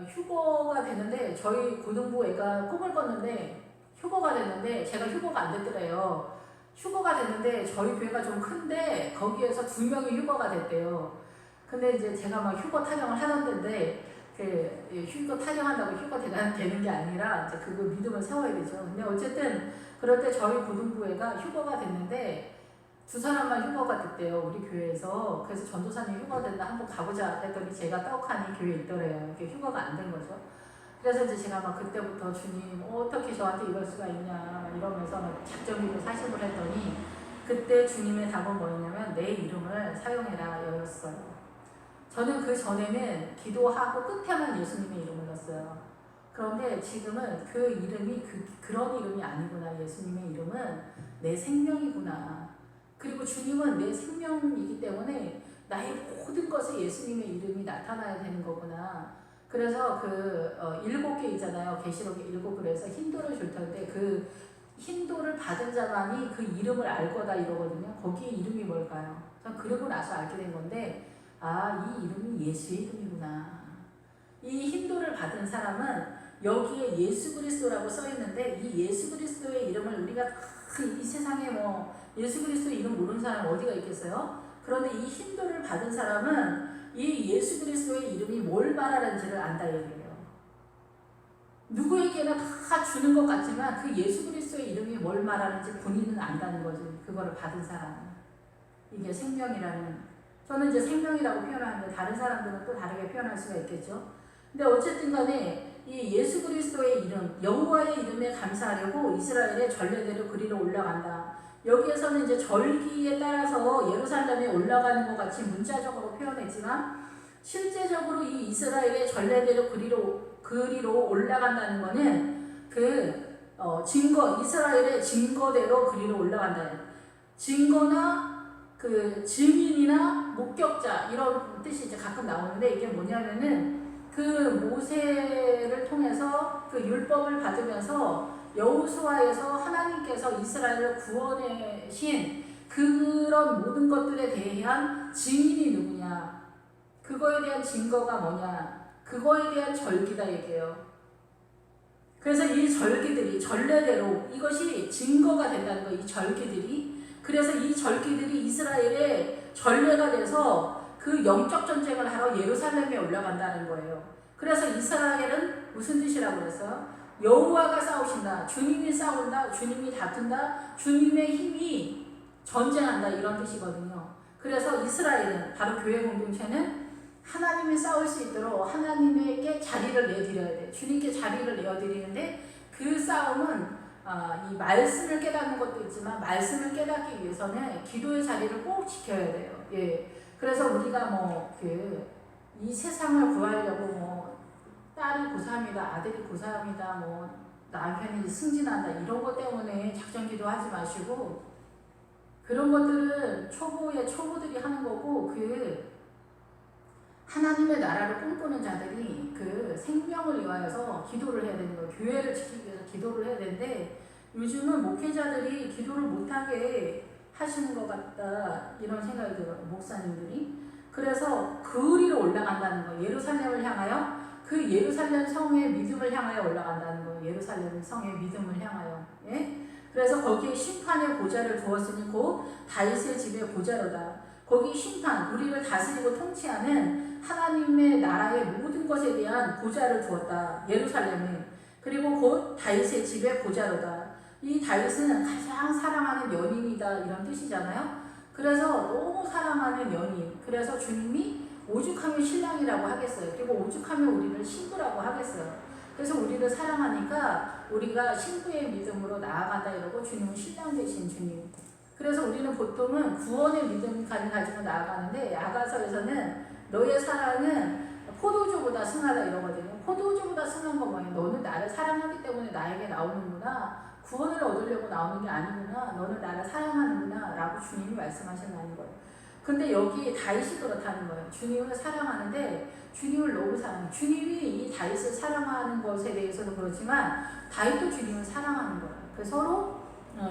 휴거가 됐는데, 저희 고등부 애가 꿈을 꿨는데 휴거가 됐는데 제가 휴거가 안 됐더래요. 휴거가 됐는데 저희 교회가 좀 큰데 거기에서 2명이 휴거가 됐대요. 근데 이제 제가 막 휴거 타령을 하는데 휴거 타령한다고 휴거 되는 게 아니라 이제 그거 믿음을 세워야 되죠. 근데 어쨌든 그럴 때 저희 고등부회가 휴거가 됐는데 2사람만 휴거가 됐대요, 우리 교회에서. 그래서 전도사님 휴거 된다, 한번 가보자 했더니 제가 떡하니 교회에 있더래요. 이게 휴거가 안 된 거죠. 그래서 이제 제가 막 그때부터 주님 어떻게 저한테 이럴 수가 있냐 이러면서 작정기도 사심을 했더니, 그때 주님의 답은 뭐였냐면 내 이름을 사용해라 였어요. 저는 그 전에는 기도하고 끝에만 예수님의 이름을 넣었어요. 그런데 지금은 그 이름이 그런 이름이 아니구나. 예수님의 이름은 내 생명이구나. 그리고 주님은 내 생명이기 때문에 나의 모든 것에 예수님의 이름이 나타나야 되는 거구나. 그래서 7개 있잖아요. 계시록에 7, 그래서 힌도를 줄 텐데 그 힌도를 받은 자만이 그 이름을 알 거다 이러거든요. 거기에 이름이 뭘까요? 전 그러고 나서 알게 된 건데, 이 이름이 예수의 이름이구나. 이 힌도를 받은 사람은 여기에 예수 그리스도라고 써 있는데, 이 예수 그리스도의 이름을 우리가 이 세상에 예수 그리스도의 이름 모르는 사람 어디가 있겠어요? 그런데 이 힌도를 받은 사람은 이 예수 그리스도의 이름이 뭘 말하는지를 안다 얘기예요. 누구에게나 다 주는 것 같지만 그 예수 그리스도의 이름이 뭘 말하는지 본인은 안다는 거지. 그거를 받은 사람은. 이게 생명이라는, 저는 이제 생명이라고 표현하는데 다른 사람들은 또 다르게 표현할 수가 있겠죠. 근데 어쨌든 간에 이 예수 그리스도의 이름, 여호와의 이름에 감사하려고 이스라엘의 전례대로 그리로 올라간다. 여기에서는 이제 절기에 따라서 예루살렘에 올라가는 것 같이 문자적으로 표현했지만, 실제적으로 이 이스라엘의 전례대로 그리로 올라간다는 것은 이스라엘의 증거대로 그리로 올라간다. 증거나 증인이나 목격자 이런 뜻이 이제 가끔 나오는데, 이게 뭐냐면은 모세를 통해서 율법을 받으면서 여호수아에서 하나님께서 이스라엘을 구원하신 그런 모든 것들에 대한 증인이 누구냐, 그거에 대한 증거가 뭐냐, 그거에 대한 절기다 얘기해요. 그래서 이 절기들이 전례대로 이것이 증거가 된다는 거예요. 이 절기들이. 그래서 이 절기들이 이스라엘의 전례가 돼서 그 영적 전쟁을 하러 예루살렘에 올라간다는 거예요. 그래서 이스라엘은 무슨 뜻이라고 그랬어요? 여호와가 싸우신다, 주님이 싸운다, 주님이 다툰다, 주님의 힘이 전쟁한다 이런 뜻이거든요. 그래서 이스라엘은, 바로 교회 공동체는 하나님이 싸울 수 있도록 하나님에게 자리를 내드려야 돼. 주님께 자리를 내어드리는데, 그 싸움은 이 말씀을 깨닫는 것도 있지만 말씀을 깨닫기 위해서는 기도의 자리를 꼭 지켜야 돼요. 예. 그래서 우리가 이 세상을 구하려고 딸이 고3이다, 아들이 고3이다, 남편이 승진한다 이런 것 때문에 작전 기도하지 마시고, 그런 것들은 초보들이 하는 거고, 하나님의 나라를 꿈꾸는 자들이 생명을 위하여서 기도를 해야 되는 거예요. 교회를 지키기 위해서 기도를 해야 되는데, 요즘은 목회자들이 기도를 못하게 하시는 것 같다 이런 생각이 들어요. 목사님들이. 그래서 그 위로 올라간다는 거예요. 예루살렘을 향하여 그 예루살렘 성의 믿음을 향하여 올라간다는 거예요. 예루살렘 성의 믿음을 향하여. 예? 그래서 거기에 심판의 보좌를 두었으니 곧 다윗의 집의 보좌로다. 거기 심판, 우리를 다스리고 통치하는 하나님의 나라의 모든 것에 대한 보좌를 두었다. 예루살렘에. 그리고 곧 다윗의 집의 보좌로다. 이 다윗은 가장 사랑하는 연인이다 이런 뜻이잖아요. 그래서 너무 사랑하는 연인. 그래서 주님이 오죽하면 신랑이라고 하겠어요. 그리고 오죽하면 우리를 신부라고 하겠어요. 그래서 우리를 사랑하니까 우리가 신부의 믿음으로 나아간다 이러고 주님은 신랑 되신 주님. 그래서 우리는 보통은 구원의 믿음을 가지고 나아가는데 야가서에서는 너의 사랑은 포도주보다 승하다 이러거든요. 포도주보다 승한 건 뭐예요? 너는 나를 사랑하기 때문에 나에게 나오는구나. 구원을 얻으려고 나오는 게 아니구나. 너는 나를 사랑하는구나. 라고 주님이 말씀하신다는 거예요. 근데 여기 다윗이 그렇다는 거예요. 주님을 사랑하는데 주님을 너무 사랑해요. 주님이 이 다윗을 사랑하는 것에 대해서도 그렇지만 다윗도 주님을 사랑하는 거예요. 그래서 서로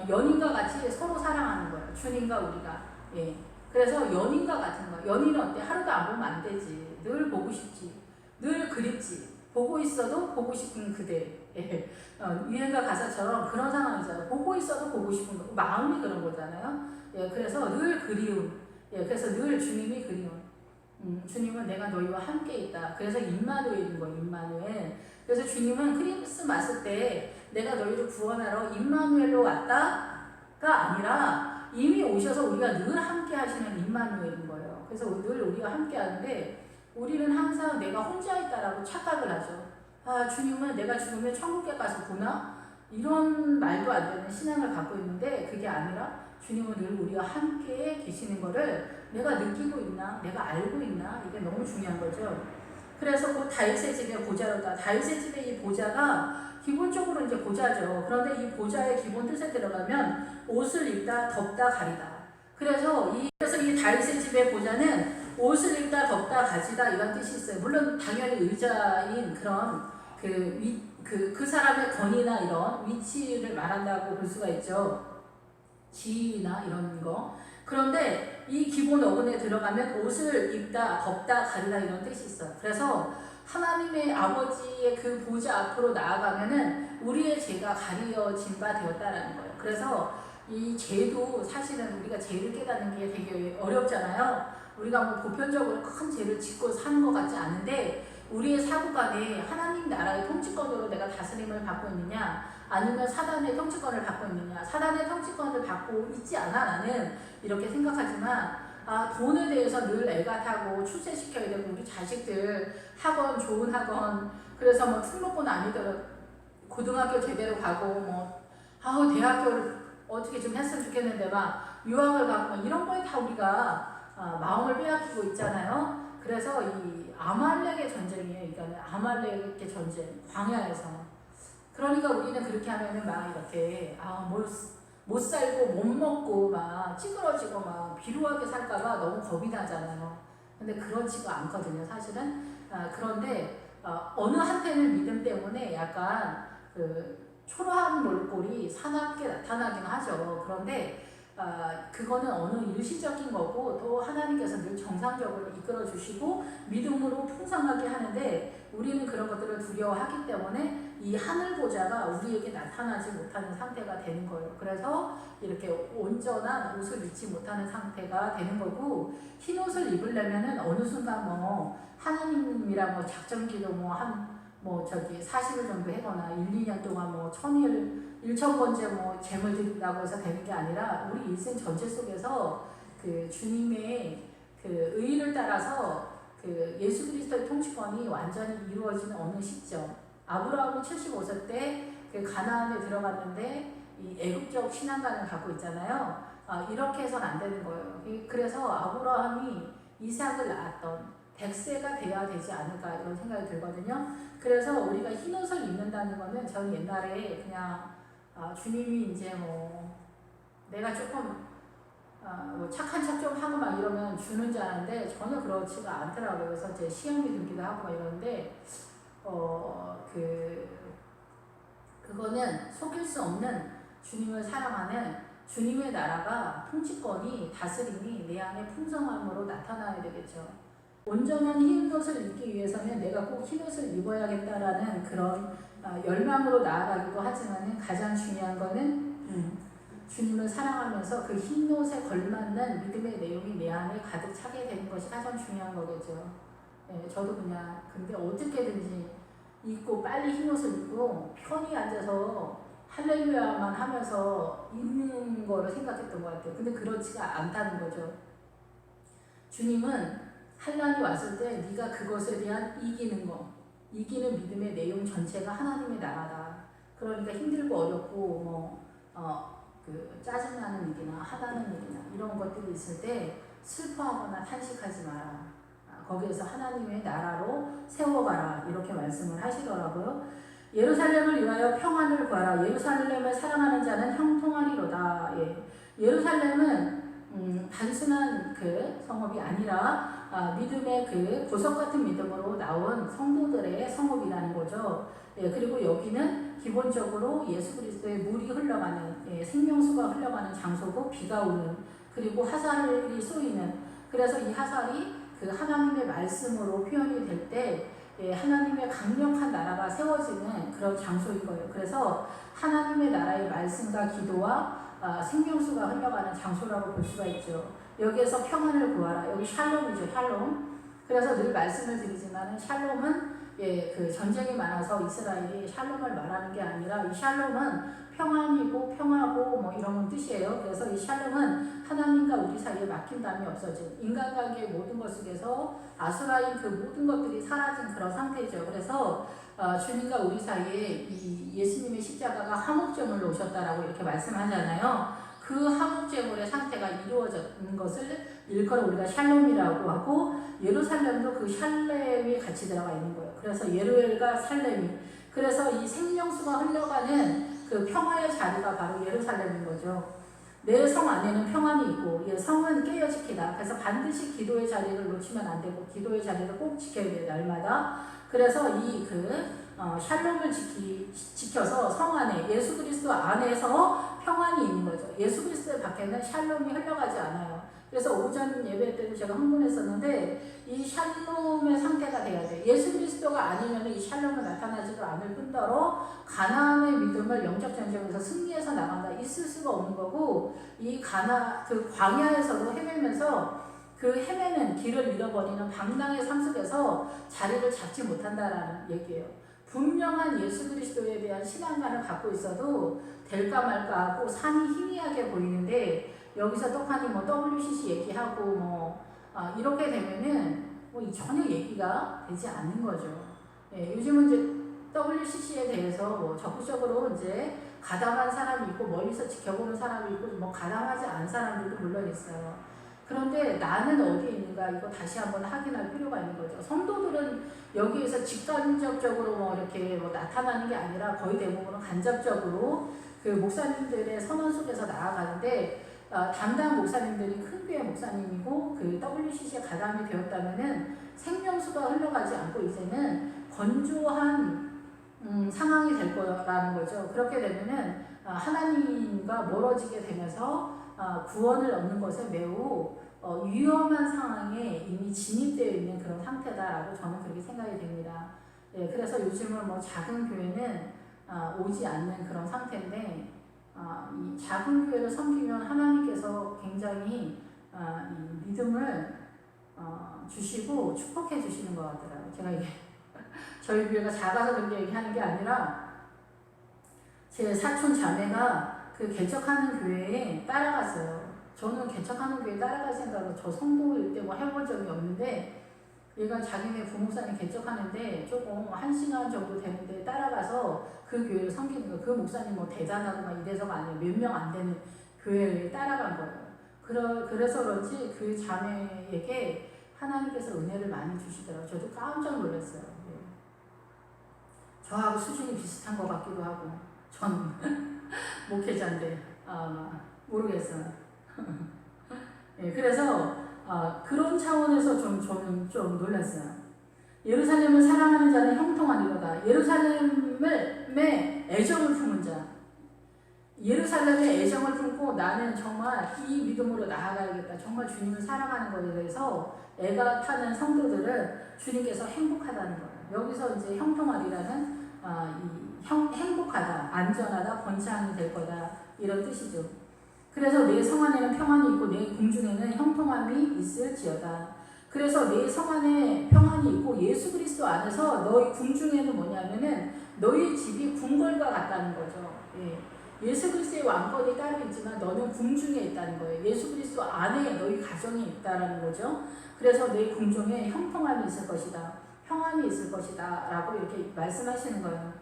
연인과 같이 서로 사랑하는 거예요. 주님과 우리가. 예. 그래서 연인과 같은 거예요. 연인은 어때? 하루도 안 보면 안 되지. 늘 보고 싶지. 늘 그립지. 보고 있어도 보고 싶은 그대. 예. 유행가 가사처럼 그런 상황이잖아요. 보고 있어도 보고 싶은 거. 마음이 그런 거잖아요. 예. 그래서 늘 그리움. 예. 그래서 늘 주님이 그리움. 주님은 내가 너희와 함께 있다. 그래서 임마누엘인 거예요. 임마누엘. 그래서 주님은 크리스마스 때 내가 너희를 구원하러 임마누엘로 왔다가 아니라 이미 오셔서 우리가 늘 함께 하시는 임마누엘인 거예요. 그래서 늘 우리가 함께 하는데 우리는 항상 내가 혼자 있다라고 착각을 하죠. 아, 주님은 내가 죽으면 천국에 가서 보나? 이런 말도 안 되는 신앙을 갖고 있는데 그게 아니라 주님은 늘 우리와 함께 계시는 거를 내가 느끼고 있나? 내가 알고 있나? 이게 너무 중요한 거죠. 그래서 그 다윗의 집의 보좌로다. 다윗의 집의 이 보좌가 기본적으로 이제 보좌죠. 그런데 이 보좌의 기본 뜻에 들어가면 옷을 입다, 덮다, 가리다. 그래서 이 다윗의 집의 보좌는 옷을 입다, 덮다, 가지다 이런 뜻이 있어요. 물론 당연히 의자인 그런 그 사람의 권위나 이런 위치를 말한다고 볼 수가 있죠. 지위나 이런 거. 그런데 이 기본 어근에 들어가면 옷을 입다, 덮다, 가리다 이런 뜻이 있어요. 그래서 하나님의 아버지의 그 보좌 앞으로 나아가면은 우리의 죄가 가려진 바 되었다라는 거예요. 그래서 이 죄도 사실은 우리가 죄를 깨닫는 게 되게 어렵잖아요. 우리가 뭐 보편적으로 큰 죄를 짓고 사는 것 같지 않은데 우리의 사고관에 하나님 나라의 통치권으로 내가 다스림을 받고 있느냐 아니면 사단의 통치권을 받고 있느냐. 사단의 통치권을 받고 있지 않아 나는 이렇게 생각하지만 돈에 대해서 늘 애가 타고 출세시켜야 되고 우리 자식들 학원 좋은 학원 그래서 뭐 특목고는 아니더라도 고등학교 제대로 가고 대학교를 어떻게 좀 했으면 좋겠는데 막 유학을 가고 막 이런 거에 다 우리가 마음을 빼앗기고 있잖아요. 그래서 이 아말렉의 전쟁이에요. 그러니까 아말렉의 전쟁 광야에서. 그러니까 우리는 그렇게 하면은 막 이렇게 못 살고 못 먹고 막 찌그러지고 막 비루하게 살까봐 너무 겁이 나잖아요. 근데 그렇지가 않거든요, 사실은. 그런데 어느 한테는 믿음 때문에 약간 그 초라한 몰골이 사납게 나타나긴 하죠. 그런데 그거는 어느 일시적인 거고 또 하나님께서 늘 정상적으로 이끌어 주시고 믿음으로 풍성하게 하는데 우리는 그런 것들을 두려워하기 때문에 이 하늘 보좌가 우리에게 나타나지 못하는 상태가 되는 거예요. 그래서 이렇게 온전한 옷을 입지 못하는 상태가 되는 거고 흰 옷을 입으려면은 어느 순간 하나님이랑 작전기도 40일 정도 해거나 1, 2년 동안 1000번째 재물 드린다고 해서 되는 게 아니라 우리 일생 전체 속에서 그 주님의 그 의를 따라서 그 예수 그리스도의 통치권이 완전히 이루어지는 어느 시점. 아브라함은 75세 때 그 가나안에 들어갔는데 이 애국적 신앙관을 갖고 있잖아요. 이렇게 해서는 안 되는 거예요. 그래서 아브라함이 이삭을 낳았던 100세가 돼야 되지 않을까 이런 생각이 들거든요. 그래서 우리가 흰 옷을 입는다는 거는 저는 옛날에 그냥 주님이 이제 내가 조금 착한 척 좀 하고 막 이러면 주는 줄 아는데 전혀 그렇지가 않더라고요. 그래서 이제 시험이 들기도 하고 막 이러는데 그거는 속일 수 없는 주님을 사랑하는 주님의 나라가 통치권이 다스림이 내 안에 풍성함으로 나타나야 되겠죠. 온전한 흰옷을 입기 위해서는 내가 꼭 흰옷을 입어야겠다라는 그런 열망으로 나아가기도 하지만 가장 중요한 거는 주님을 사랑하면서 그 흰옷에 걸맞는 믿음의 내용이 내 안에 가득 차게 되는 것이 가장 중요한 거겠죠. 예, 저도 그냥 근데 어떻게든지 입고 빨리 흰옷을 입고 편히 앉아서 할렐루야만 하면서 있는 거를 생각했던 것 같아요. 근데 그렇지가 않다는 거죠. 주님은 환난이 왔을 때 네가 그것에 대한 이기는 믿음의 내용 전체가 하나님의 나라다. 그러니까 힘들고 어렵고 그 짜증나는 일이나 하다는 일이나 이런 것들이 있을 때 슬퍼하거나 탄식하지 마라. 거기에서 하나님의 나라로 세워가라. 이렇게 말씀을 하시더라고요. 예루살렘을 위하여 평안을 구하라. 예루살렘을 사랑하는 자는 형통하리로다. 예루살렘은 단순한 그 성읍이 아니라 믿음의 그 보석 같은 믿음으로 나온 성도들의 성읍이라는 거죠. 그리고 여기는 기본적으로 예수 그리스도의 물이 흘러가는 생명수가 흘러가는 장소고 비가 오는 그리고 화살이 쏘이는 그래서 이 화살이 그 하나님의 말씀으로 표현이 될 때 하나님의 강력한 나라가 세워지는 그런 장소인 거예요. 그래서 하나님의 나라의 말씀과 기도와 생명수가 흘러가는 장소라고 볼 수가 있죠. 여기에서 평안을 구하라. 여기 샬롬이죠, 샬롬. 그래서 늘 말씀을 드리지만 샬롬은 그 전쟁이 많아서 이스라엘이 샬롬을 말하는 게 아니라 이 샬롬은 평안이고 평화고 이런 뜻이에요. 그래서 이 샬롬은 하나님과 우리 사이에 막힌담이 없어진 인간관계의 모든 것 속에서 아수라인 그 모든 것들이 사라진 그런 상태죠. 그래서 주님과 우리 사이에 이 예수님의 십자가가 화목제물로 오셨다라고 이렇게 말씀하잖아요. 그 화목제물의 상태가 이루어졌는 것을 일컬어 우리가 샬롬이라고 하고 예루살렘도 그 샬렘이 같이 들어가 있는 거예요. 그래서 예루엘과 살렘이 그래서 이 생명수가 흘러가는 그 평화의 자리가 바로 예루살렘인 거죠. 내 성 안에는 평안이 있고 성은 깨어 지키다. 그래서 반드시 기도의 자리를 놓치면 안 되고 기도의 자리를 꼭 지켜야 돼요. 날마다. 그래서 이 샬롬을 지켜서 성 안에 예수 그리스도 안에서 평안이 있는 거죠. 예수 그리스도 밖에는 샬롬이 흘러가지 않아요. 그래서 오전 예배 때도 제가 흥분했었는데 이 샬롬의 상태가 돼야 돼요. 예수 그리스도가 아니면 이 샬롬은 나타나지도 않을 뿐더러 가나안의 믿음을 영적 전쟁에서 승리해서 나간다 있을 수가 없는 거고 이 그 광야에서도 헤매면서 그 헤매는 길을 잃어버리는 방랑의 삶 속에서 자리를 잡지 못한다라는 얘기예요. 분명한 예수 그리스도에 대한 신앙관을 갖고 있어도 될까 말까 하고 산이 희미하게 보이는데 여기서 떡하니 WCC 얘기하고 이렇게 되면은 전혀 얘기가 되지 않는 거죠. 요즘은 이제 WCC에 대해서 적극적으로 이제 가담한 사람이 있고 멀리서 지켜보는 사람이 있고 가담하지 않은 사람들도 물론 있어요. 그런데 나는 어디에 있는가 이거 다시 한번 확인할 필요가 있는 거죠. 성도들은 여기에서 직간접적으로 이렇게 나타나는 게 아니라 거의 대부분은 간접적으로 그 목사님들의 선언 속에서 나아가는데 담당 목사님들이 큰 교회 목사님이고 그 WCC에 가담이 되었다면은 생명수가 흘러가지 않고 이제는 건조한 상황이 될 거라는 거죠. 그렇게 되면은 하나님과 멀어지게 되면서 구원을 얻는 것에 매우 위험한 상황에 이미 진입되어 있는 그런 상태다라고 저는 그렇게 생각이 됩니다. 그래서 요즘은 작은 교회는 오지 않는 그런 상태인데 이 작은 교회를 섬기면 하나님께서 굉장히 이 믿음을 주시고 축복해 주시는 것 같더라고요. 제가 이게 저희 교회가 작아서 그렇게 얘기하는 게 아니라 제 사촌 자매가 그 개척하는 교회에 따라갔어요. 저는 개척하는 교회에 따라갈 생각으로 저 성도일 때 해본 적이 없는데 얘가 자기네 부목사님 개척하는데 조금 1시간 정도 되는데 따라가서 그 교회를 섬기는 거예요. 그 목사님 대단하고 이래서가 아니에요. 몇 명 안 되는 교회에 따라간 거예요. 그래서 그런지 그 자매에게 하나님께서 은혜를 많이 주시더라고요. 저도 깜짝 놀랐어요. 저하고 수준이 비슷한 것 같기도 하고 전 목회자인데 모르겠어요. 그래서 그런 차원에서 저는 좀 놀랐어요. 예루살렘을 사랑하는 자는 형통하리로다. 예루살렘에 애정을 품은 자. 예루살렘에 애정을 품고 나는 정말 이 믿음으로 나아가야겠다. 정말 주님을 사랑하는 것에 대해서 애가 타는 성도들은 주님께서 행복하다는 거예요. 여기서 이제 형통하리라는 행복하다, 안전하다, 번창이 될 거다 이런 뜻이죠. 그래서 내 성 안에는 평안이 있고 내 궁중에는 형통함이 있을지어다. 그래서 내 성 안에 평안이 있고 예수 그리스도 안에서 너희 궁중에는 뭐냐면은 너희 집이 궁궐과 같다는 거죠. 예. 예수 그리스도의 왕권이 따로 있지만 너는 궁중에 있다는 거예요. 예수 그리스도 안에 너희 가정이 있다는 거죠. 그래서 내 궁중에 형통함이 있을 것이다. 평안이 있을 것이다. 라고 이렇게 말씀하시는 거예요.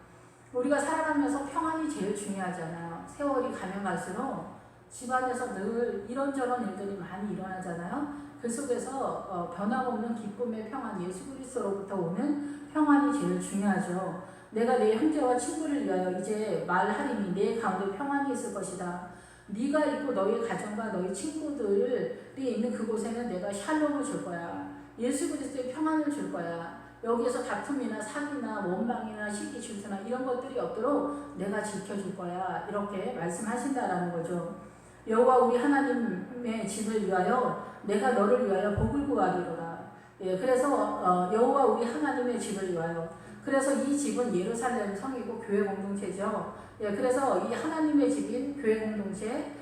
우리가 살아가면서 평안이 제일 중요하잖아요. 세월이 가면 갈수록 집안에서 늘 이런저런 일들이 많이 일어나잖아요. 그 속에서 변함없는 기쁨의 평안, 예수 그리스도로부터 오는 평안이 제일 중요하죠. 내가 내 형제와 친구를 위하여 이제 말하리니 내 가운데 평안이 있을 것이다. 네가 있고 너희 가정과 너희 친구들이 있는 그곳에는 내가 샬롬을 줄 거야. 예수 그리스도의 평안을 줄 거야. 여기에서 다툼이나 사기나 원망이나 시기 질투나 이런 것들이 없도록 내가 지켜줄 거야. 이렇게 말씀하신다라는 거죠. 여호와 우리 하나님의 집을 위하여 내가 너를 위하여 복을 구하리로다. 예, 그래서 여호와 우리 하나님의 집을 위하여. 그래서 이 집은 예루살렘 성이고 교회 공동체죠. 예, 그래서 이 하나님의 집인 교회 공동체,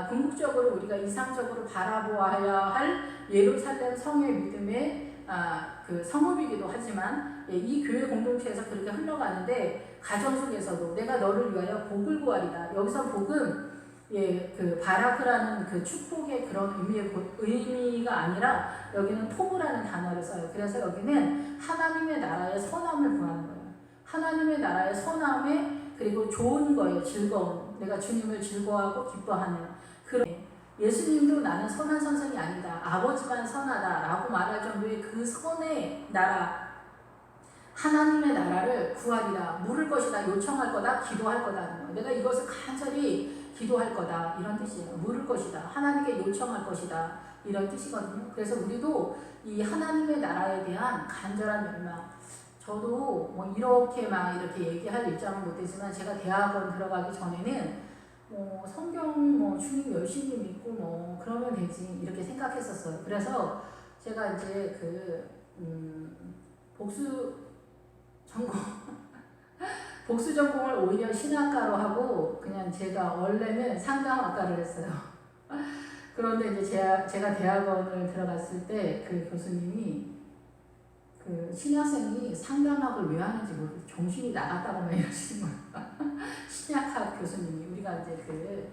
궁극적으로 우리가 이상적으로 바라보아야 할 예루살렘 성의 믿음의 그 성읍이기도 하지만 이 교회 공동체에서 그렇게 흘러가는데 가정 속에서도 내가 너를 위하여 복을 구하리다. 여기서 복은 그 바라크라는 그 축복의 그런 의미가 아니라 여기는 토브라는 단어를 써요. 그래서 여기는 하나님의 나라의 선함을 구하는 거예요. 하나님의 나라의 선함에 그리고 좋은 거예요. 즐거움. 내가 주님을 즐거워하고 기뻐하는 그런. 예수님도 나는 선한 선생이 아니다. 아버지만 선하다라고 말할 정도의 그 선의 나라, 하나님의 나라를 구하리라. 물을 것이다. 요청할 거다. 기도할 거다. 내가 이것을 간절히 기도할 거다. 이런 뜻이에요. 물을 것이다. 하나님께 요청할 것이다. 이런 뜻이거든요. 그래서 우리도 이 하나님의 나라에 대한 간절한 열망. 저도 뭐 이렇게 얘기할 입장은 못되지만 제가 대학원 들어가기 전에는 성경 주님 열심히 믿고 그러면 되지 이렇게 생각했었어요. 그래서 제가 이제 복수 전공을 오히려 신학과로 하고 그냥 제가 원래는 상담학과를 했어요. 그런데 이제 제가 대학원을 들어갔을 때 그 교수님이 그 신학생이 상담학을 왜 하는지 모르겠어요. 정신이 나갔다고 막 이러시는 거예요. 신약학 교수님이 우리가 이제 그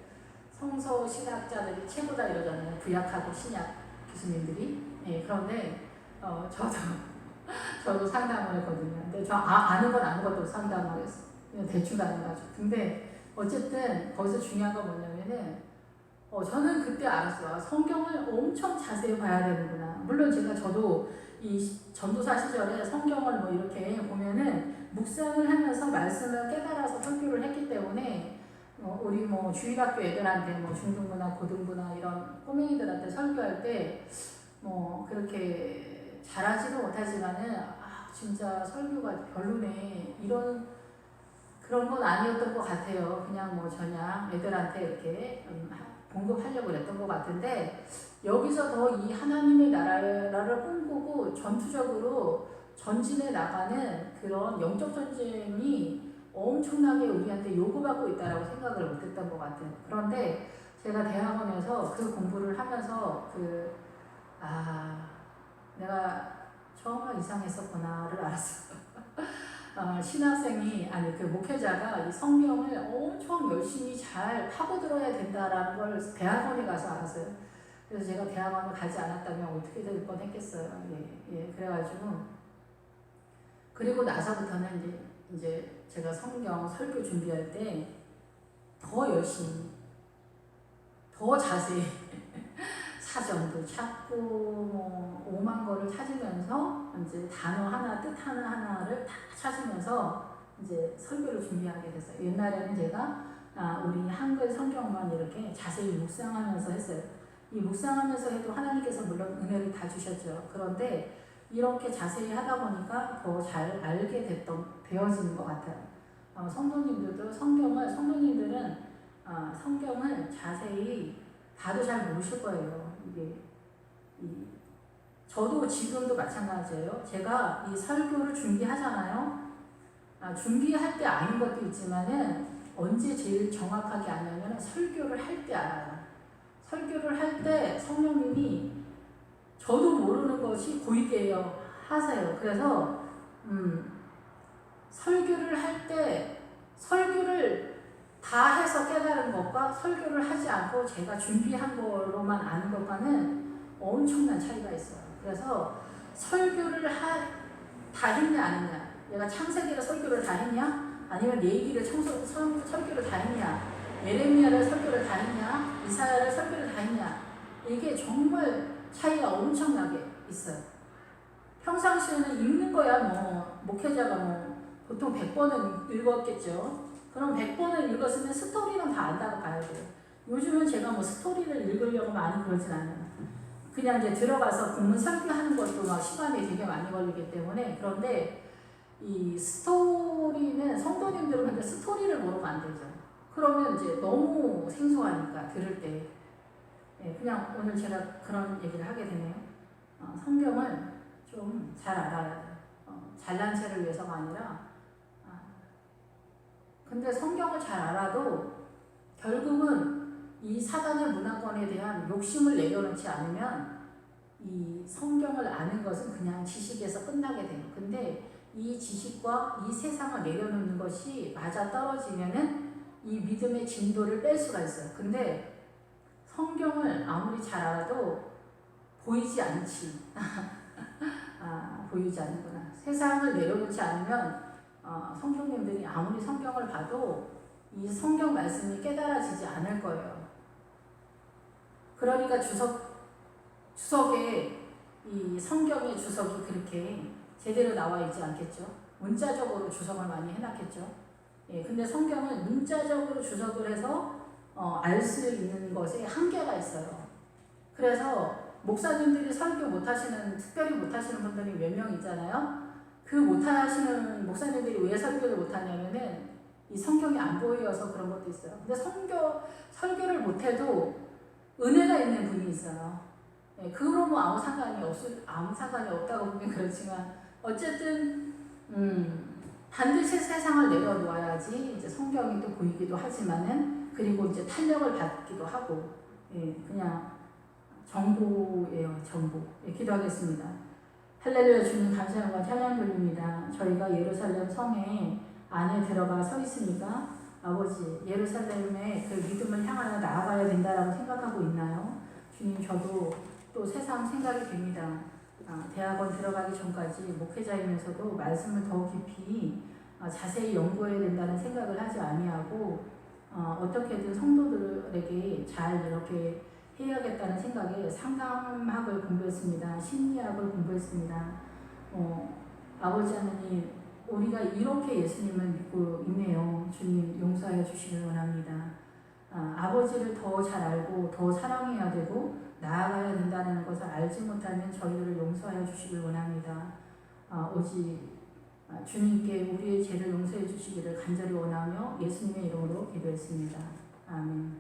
성서 신학자들이 최고다 이러잖아요. 구약하고 신약 교수님들이. 예, 그런데 저도 상담을 했거든요. 근데 저 아는 건 아무것도 상담을 했어요. 그냥 대충 가는 거죠. 근데 어쨌든 거기서 중요한 건 뭐냐면은 저는 그때 알았어요. 성경을 엄청 자세히 봐야 되는구나. 물론 저도 이 전도사 시절에 성경을 이렇게 보면은 묵상을 하면서 말씀을 깨달아서 설교를 했기 때문에 우리 주일학교 애들한테 중등부나 고등부나 이런 꼬맹이들한테 설교할 때 그렇게 잘하지도 못하지만은 진짜 설교가 별로네 이런 그런 건 아니었던 것 같아요. 그냥 저냥 애들한테 이렇게 공급하려고 그랬던 것 같은데 여기서 더 이 하나님의 나라를 꿈꾸고 전투적으로 전진해 나가는 그런 영적 전쟁이 엄청나게 우리한테 요구받고 있다라고 생각을 못했던 것 같아요. 그런데 제가 대학원에서 그 공부를 하면서 내가 정말 이상했었구나를 알았어요. 신학생이 그 목회자가 이 성경을 엄청 열심히 잘 파고들어야 된다라는 걸 대학원에 가서 알았어요. 그래서 제가 대학원을 가지 않았다면 어떻게 될 뻔했겠어요. 그래가지고 그리고 나서부터는 이제 제가 성경 설교 준비할 때 더 열심히, 더 자세히 사전도 찾고 오만 거를 찾으면서 이제 단어 하나, 뜻 하나를 다 찾으면서 이제 설교를 준비하게 됐어요. 옛날에는 제가 우리 한글 성경만 이렇게 자세히 묵상하면서 했어요. 이 묵상하면서 해도 하나님께서 물론 은혜를 다 주셨죠. 그런데 이렇게 자세히 하다 보니까 더 잘 알게 되어지는 것 같아요. 성도님들도 성경들은 성경을 자세히 봐도 잘 모르실 거예요. 이게 저도 지금도 마찬가지예요. 제가 이 설교를 준비하잖아요. 준비할 때 아는 것도 있지만은 언제 제일 정확하게 아냐면 설교를 할 때 알아요. 설교를 할 때 성령님이 저도 모르는 것이 보이게요 하세요. 그래서 설교를 할 때 설교를 다 해서 깨달은 것과 설교를 하지 않고 제가 준비한 거로만 아는 것과는 엄청난 차이가 있어요. 그래서 설교를 다 했냐 안 했냐, 내가 창세기를 설교를 다 했냐 아니면 레위기를 설교를 다 했냐, 예레미야를 설교를 다 했냐, 이사야를 설교를 다 했냐, 이게 정말 차이가 엄청나게 있어요. 평상시에는 읽는 거야 뭐 목회자가 뭐 보통 100번은 읽었겠죠. 그럼 100번을 읽었으면 스토리는 다 안다고 봐야 돼요. 요즘은 제가 뭐 스토리를 읽으려고 많이 그러진 않아요. 그냥 이제 들어가서 본문 설교하는 것도 막 시간이 되게 많이 걸리기 때문에. 그런데 이 스토리는 성도님들은 근데 스토리를 모르면 안 되죠. 그러면 이제 너무 생소하니까 들을 때. 그냥 오늘 제가 그런 얘기를 하게 되네요. 성경을 좀 잘 알아야 돼요. 잘난 체를 위해서가 아니라. 근데 성경을 잘 알아도 결국은 이 사단의 문화권에 대한 욕심을 내려놓지 않으면 이 성경을 아는 것은 그냥 지식에서 끝나게 돼요. 근데 이 지식과 이 세상을 내려놓는 것이 맞아 떨어지면은 이 믿음의 진도를 뺄 수가 있어요. 근데 성경을 아무리 잘 알아도 보이지 않지. 보이지 않는구나. 세상을 내려놓지 않으면 성경님들이 아무리 성경을 봐도 이 성경 말씀이 깨달아지지 않을 거예요. 그러니까 주석에 이 성경의 주석이 그렇게 제대로 나와 있지 않겠죠. 문자적으로 주석을 많이 해놨겠죠. 근데 성경은 문자적으로 주석을 해서 알 수 있는 것에 한계가 있어요. 그래서 목사님들이 설교 못하시는, 특별히 못하시는 분들이 몇 명 있잖아요. 그 못하시는 목사님들이 왜 설교를 못하냐면은 이 성경이 안 보여서 그런 것도 있어요. 근데 설교를 못해도 은혜가 있는 분이 있어요. 그거로 뭐 아무 상관이 없다고 보면 그렇지만 어쨌든 반드시 세상을 내려놓아야지 이제 성경이 또 보이기도 하지만은, 그리고 이제 탄력을 받기도 하고, 그냥 정보예요, 정보. 기도하겠습니다. 할렐루야. 주님 감사함과 찬양 돌립니다. 저희가 예루살렘 성에 안에 들어가 서 있으니까 아버지, 예루살렘의 그 믿음을 향하여 나아가야 된다라고 생각하고 있나요? 주님, 저도 또 세상 생각이 됩니다. 대학원 들어가기 전까지 목회자이면서도 말씀을 더 깊이 자세히 연구해야 된다는 생각을 하지 아니하고 어떻게든 성도들에게 잘 이렇게 해야겠다는 생각에 상담학을 공부했습니다. 심리학을 공부했습니다. 아버지 하나님, 우리가 이렇게 예수님을 믿고 있네요. 주님, 용서하여 주시길 원합니다. 아버지를 더 잘 알고 더 사랑해야 되고 나아가야 된다는 것을 알지 못하면 저희들을 용서하여 주시길 원합니다. 오직 주님께 우리의 죄를 용서해 주시기를 간절히 원하며 예수님의 이름으로 기도했습니다. 아멘.